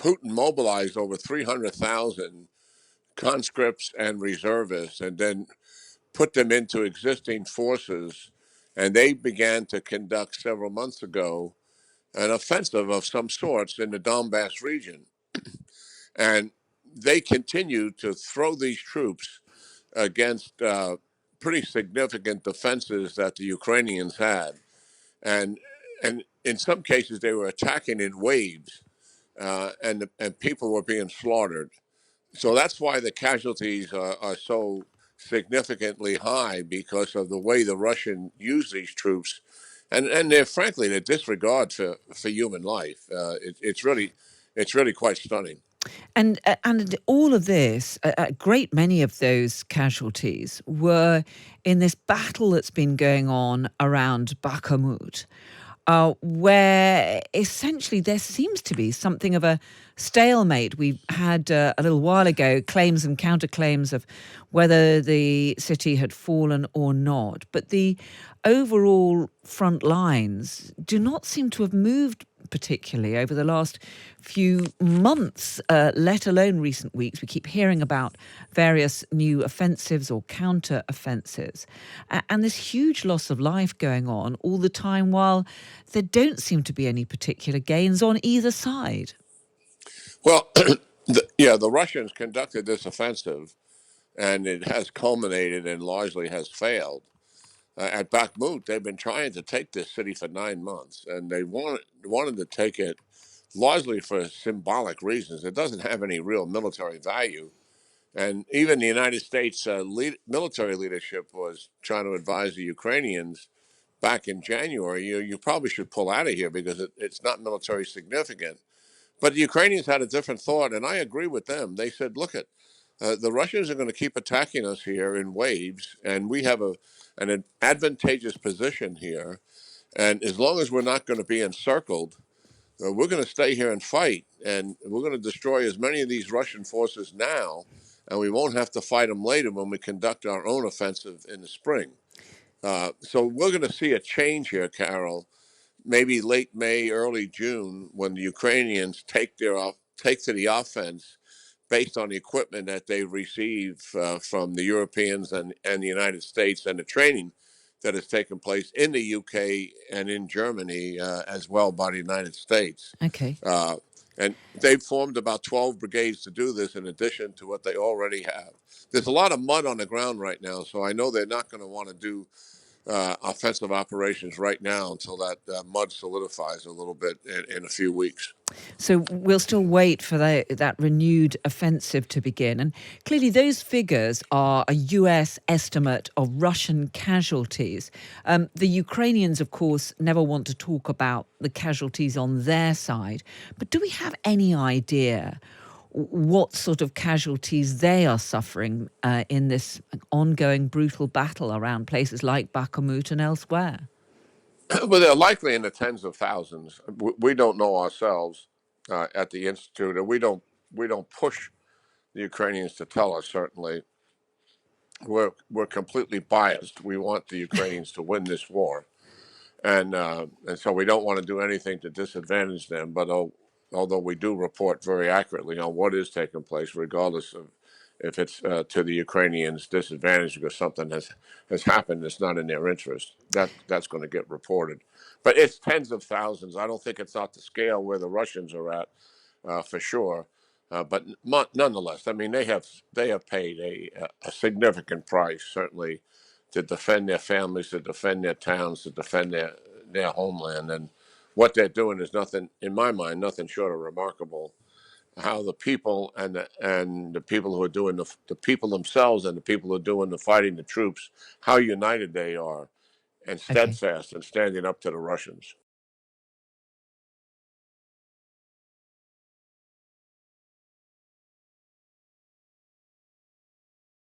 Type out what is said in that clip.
Putin mobilized over 300,000 conscripts and reservists and then put them into existing forces. And they began to conduct several months ago an offensive of some sorts in the Donbass region. And they continue to throw these troops against pretty significant defenses that the Ukrainians had. And, and in some cases, they were attacking in waves, and people were being slaughtered. So that's why the casualties are so significantly high because of the way the Russian use these troops, and they're frankly their disregard for human life. It's really quite stunning. And all of this, a great many of those casualties were in this battle that's been going on around Bakhmut, where essentially there seems to be something of a stalemate. We had a little while ago claims and counterclaims of whether the city had fallen or not. But the overall front lines do not seem to have moved particularly over the last few months, let alone recent weeks. We keep hearing about various new offensives or counter-offensives, and this huge loss of life going on all the time while there don't seem to be any particular gains on either side. Well, the Russians conducted this offensive, and it has culminated and largely has failed. At Bakhmut, they've been trying to take this city for 9 months, and they wanted to take it largely for symbolic reasons. It doesn't have any real military value, and even the United States military leadership was trying to advise the Ukrainians back in January. You probably should pull out of here because it's not military significant. But the Ukrainians had a different thought, and I agree with them. They said, "Look at." The Russians are going to keep attacking us here in waves, and we have an advantageous position here. And as long as we're not going to be encircled, we're going to stay here and fight, and we're going to destroy as many of these Russian forces now, and we won't have to fight them later when we conduct our own offensive in the spring. So we're going to see a change here, Carol, maybe late May, early June, when the Ukrainians take to the offense based on the equipment that they receive from the Europeans and the United States, and the training that has taken place in the UK and in Germany as well by the United States. Okay. And they've formed about 12 brigades to do this in addition to what they already have. There's a lot of mud on the ground right now, so I know they're not going to want to do offensive operations right now until that mud solidifies a little bit in a few weeks. So we'll still wait for that renewed offensive to begin. And clearly those figures are a US estimate of Russian casualties. The Ukrainians, of course, never want to talk about the casualties on their side. But do we have any idea what sort of casualties they are suffering in this ongoing brutal battle around places like Bakhmut and elsewhere? Well, they're likely in the tens of thousands. We don't know ourselves at the institute, and we don't push the Ukrainians to tell us. Certainly, we're completely biased. We want the Ukrainians to win this war, and so we don't want to do anything to disadvantage them. But although we do report very accurately on what is taking place, regardless of if it's to the Ukrainians' disadvantage because something has happened that's not in their interest, that's going to get reported. But it's tens of thousands. I don't think it's at the scale where the Russians are at, for sure. But nonetheless, I mean, they have paid a significant price, certainly, to defend their families, to defend their towns, to defend their homeland. And what they're doing is nothing, in my mind, nothing short of remarkable. How the people and the people who are doing the people themselves and the people who are doing the fighting, the troops, how united they are and Okay. steadfast and standing up to the Russians.